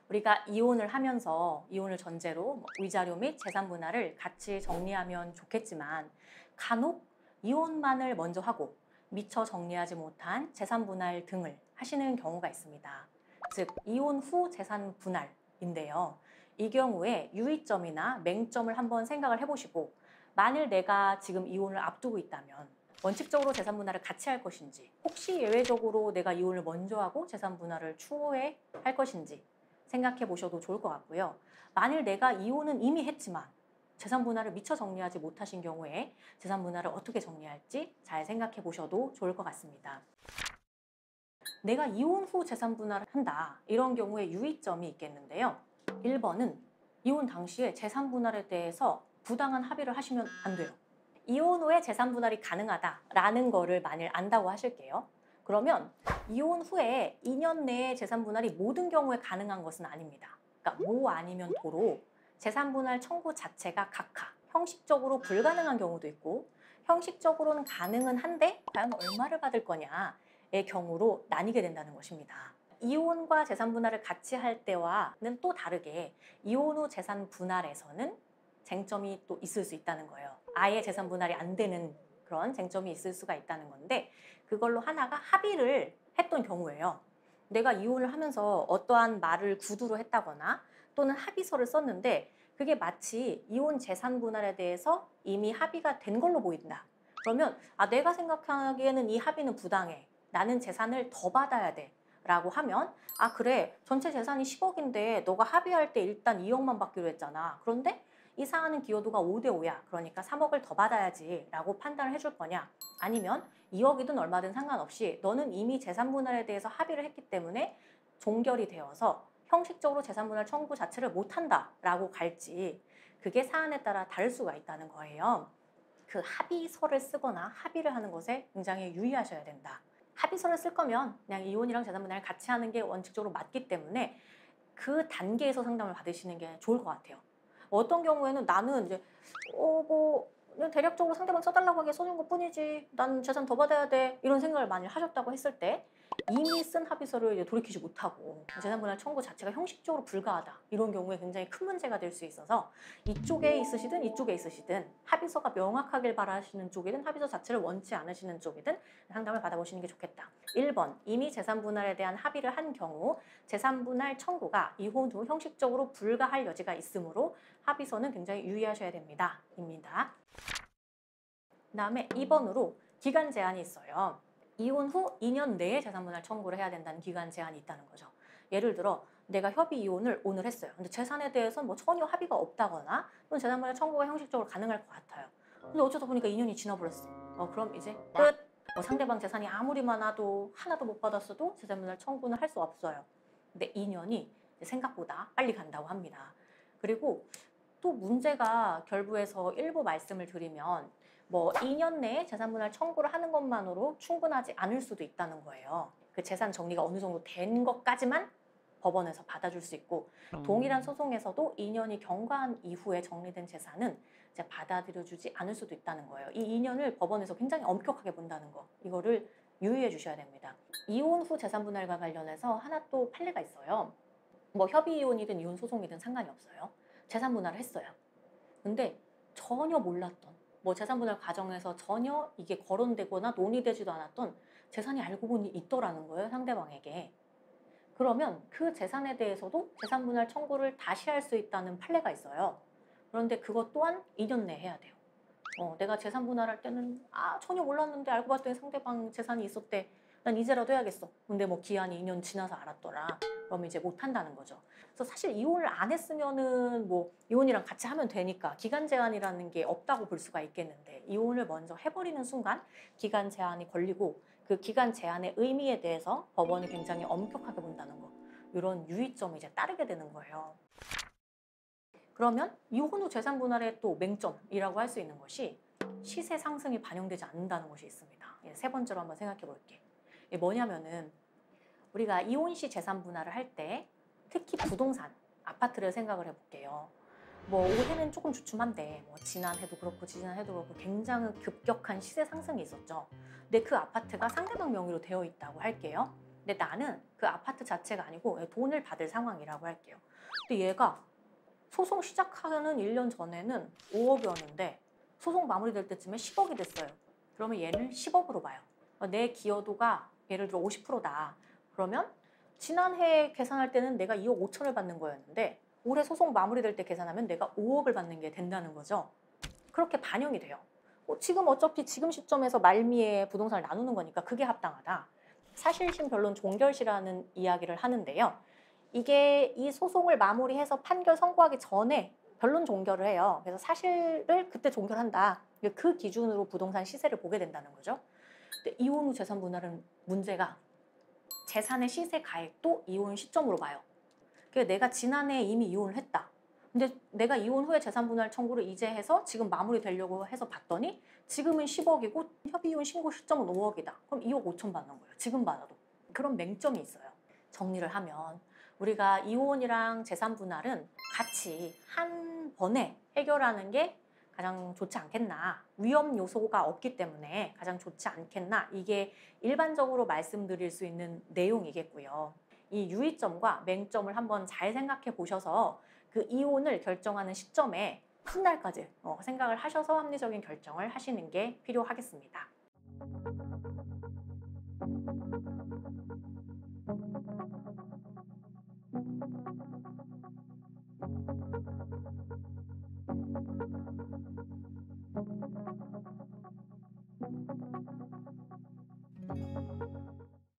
우리가 이혼을 하면서 이혼을 전제로 위자료 및 재산 분할을 같이 정리하면 좋겠지만 간혹 이혼만을 먼저 하고 미처 정리하지 못한 재산 분할 등을 하시는 경우가 있습니다. 즉 이혼 후 재산 분할인데요. 이 경우에 유의점이나 맹점을 한번 생각을 해보시고 만일 내가 지금 이혼을 앞두고 있다면 원칙적으로 재산 분할을 같이 할 것인지 혹시 예외적으로 내가 이혼을 먼저 하고 재산 분할을 추후에 할 것인지 생각해 보셔도 좋을 것 같고요. 만일 내가 이혼은 이미 했지만 재산 분할을 미처 정리하지 못하신 경우에 재산 분할을 어떻게 정리할지 잘 생각해 보셔도 좋을 것 같습니다. 내가 이혼 후 재산 분할을 한다. 이런 경우에 유의점이 있겠는데요. 1번은 이혼 당시에 재산 분할에 대해서 부당한 합의를 하시면 안 돼요. 이혼 후에 재산 분할이 가능하다라는 거를 만일 안다고 하실게요. 그러면 이혼 후에 2년 내에 재산 분할이 모든 경우에 가능한 것은 아닙니다. 그러니까 모 아니면 도로 재산 분할 청구 자체가 각하, 형식적으로 불가능한 경우도 있고 형식적으로는 가능은 한데 과연 얼마를 받을 거냐의 경우로 나뉘게 된다는 것입니다. 이혼과 재산 분할을 같이 할 때와는 또 다르게 이혼 후 재산 분할에서는 쟁점이 또 있을 수 있다는 거예요. 아예 재산 분할이 안 되는 그런 쟁점이 있을 수가 있다는 건데 그걸로 하나가 합의를 했던 경우예요. 내가 이혼을 하면서 어떠한 말을 구두로 했다거나 또는 합의서를 썼는데 그게 마치 이혼 재산 분할에 대해서 이미 합의가 된 걸로 보인다. 그러면 내가 생각하기에는 이 합의는 부당해. 나는 재산을 더 받아야 돼. 라고 하면 그래 전체 재산이 10억인데 너가 합의할 때 일단 2억만 받기로 했잖아. 그런데 이 사안은 기여도가 5대5야. 그러니까 3억을 더 받아야지 라고 판단을 해줄 거냐. 아니면 2억이든 얼마든 상관없이 너는 이미 재산 분할에 대해서 합의를 했기 때문에 종결이 되어서 형식적으로 재산 분할 청구 자체를 못한다 라고 갈지 그게 사안에 따라 다를 수가 있다는 거예요. 그 합의서를 쓰거나 합의를 하는 것에 굉장히 유의하셔야 된다. 합의서를 쓸 거면 그냥 이혼이랑 재산 분할을 같이 하는 게 원칙적으로 맞기 때문에 그 단계에서 상담을 받으시는 게 좋을 것 같아요. 어떤 경우에는 나는 이제 그냥 대략적으로 상대방 써달라고 하기에 써준 것 뿐이지 난 재산 더 받아야 돼 이런 생각을 만약 하셨다고 했을 때 이미 쓴 합의서를 이제 돌이키지 못하고 재산 분할 청구 자체가 형식적으로 불가하다 이런 경우에 굉장히 큰 문제가 될 수 있어서 이쪽에 있으시든 이쪽에 있으시든 합의서가 명확하길 바라시는 쪽이든 합의서 자체를 원치 않으시는 쪽이든 상담을 받아보시는 게 좋겠다. 1번 이미 재산 분할에 대한 합의를 한 경우 재산 분할 청구가 이혼 후 형식적으로 불가할 여지가 있으므로 합의서는 굉장히 유의하셔야 됩니다. 입니다. 그다음에 2번으로 기간 제한이 있어요. 이혼 후 2년 내에 재산 분할 청구를 해야 된다는 기간 제한이 있다는 거죠. 예를 들어 내가 협의 이혼을 오늘 했어요. 근데 재산에 대해서 전혀 합의가 없다거나 또는 재산 분할 청구가 형식적으로 가능할 것 같아요. 근데 어쩌다 보니까 2년이 지나버렸어. 그럼 이제 끝! 상대방 재산이 아무리 많아도 하나도 못 받았어도 재산 분할 청구는 할 수 없어요. 근데 2년이 생각보다 빨리 간다고 합니다. 그리고 또 문제가 결부해서 일부 말씀을 드리면 2년 내에 재산 분할 청구를 하는 것만으로 충분하지 않을 수도 있다는 거예요. 그 재산 정리가 어느 정도 된 것까지만 법원에서 받아줄 수 있고 동일한 소송에서도 2년이 경과한 이후에 정리된 재산은 이제 받아들여주지 않을 수도 있다는 거예요. 이 2년을 법원에서 굉장히 엄격하게 본다는 거 이거를 유의해 주셔야 됩니다. 이혼 후 재산 분할과 관련해서 하나 또 판례가 있어요. 협의 이혼이든 이혼 소송이든 상관이 없어요. 재산 분할을 했어요. 근데 전혀 몰랐던 재산 분할 과정에서 전혀 이게 거론되거나 논의되지도 않았던 재산이 알고 보니 있더라는 거예요. 상대방에게. 그러면 그 재산에 대해서도 재산 분할 청구를 다시 할 수 있다는 판례가 있어요. 그런데 그것 또한 2년 내에 해야 돼요. 내가 재산 분할할 때는 전혀 몰랐는데 알고 봤더니 상대방 재산이 있었대. 난 이제라도 해야겠어. 근데 기한이 2년 지나서 알았더라. 그럼 이제 못 한다는 거죠. 그래서 사실 이혼을 안 했으면은 이혼이랑 같이 하면 되니까 기간 제한이라는 게 없다고 볼 수가 있겠는데 이혼을 먼저 해버리는 순간 기간 제한이 걸리고 그 기간 제한의 의미에 대해서 법원이 굉장히 엄격하게 본다는 거. 이런 유의점이 이제 따르게 되는 거예요. 그러면 이혼 후 재산 분할의 또 맹점이라고 할 수 있는 것이 시세 상승이 반영되지 않는다는 것이 있습니다. 세 번째로 한번 생각해 볼게. 이게 뭐냐면은 우리가 이혼 시 재산 분할을 할 때 특히 부동산, 아파트를 생각을 해볼게요. 올해는 조금 주춤한데 지난해도 그렇고 지난해도 그렇고 굉장히 급격한 시세 상승이 있었죠. 근데 그 아파트가 상대방 명의로 되어 있다고 할게요. 근데 나는 그 아파트 자체가 아니고 돈을 받을 상황이라고 할게요. 근데 얘가 소송 시작하는 1년 전에는 5억이었는데 소송 마무리될 때쯤에 10억이 됐어요. 그러면 얘는 10억으로 봐요. 내 기여도가 예를 들어 50%다. 그러면 지난해 계산할 때는 내가 2억 5천을 받는 거였는데 올해 소송 마무리될 때 계산하면 내가 5억을 받는 게 된다는 거죠. 그렇게 반영이 돼요. 지금 어차피 지금 시점에서 말미에 부동산을 나누는 거니까 그게 합당하다. 사실심 변론 종결시라는 이야기를 하는데요. 이게 이 소송을 마무리해서 판결 선고하기 전에 변론 종결을 해요. 그래서 사실을 그때 종결한다. 그 기준으로 부동산 시세를 보게 된다는 거죠. 근데 이혼 후 재산 분할은 문제가 재산의 시세 가액도 이혼 시점으로 봐요. 그러니까 내가 지난해에 이미 이혼을 했다. 근데 내가 이혼 후에 재산 분할 청구를 이제 해서 지금 마무리되려고 해서 봤더니 지금은 10억이고 협의 이혼 신고 시점은 5억이다. 그럼 2억 5천 받는 거예요. 지금 받아도. 그런 맹점이 있어요. 정리를 하면 우리가 이혼이랑 재산 분할은 같이 한 번에 해결하는 게 가장 좋지 않겠나. 위험 요소가 없기 때문에 가장 좋지 않겠나. 이게 일반적으로 말씀드릴 수 있는 내용이겠고요. 이 유의점과 맹점을 한번 잘 생각해 보셔서 그 이혼을 결정하는 시점에 한 달까지 생각을 하셔서 합리적인 결정을 하시는 게 필요하겠습니다.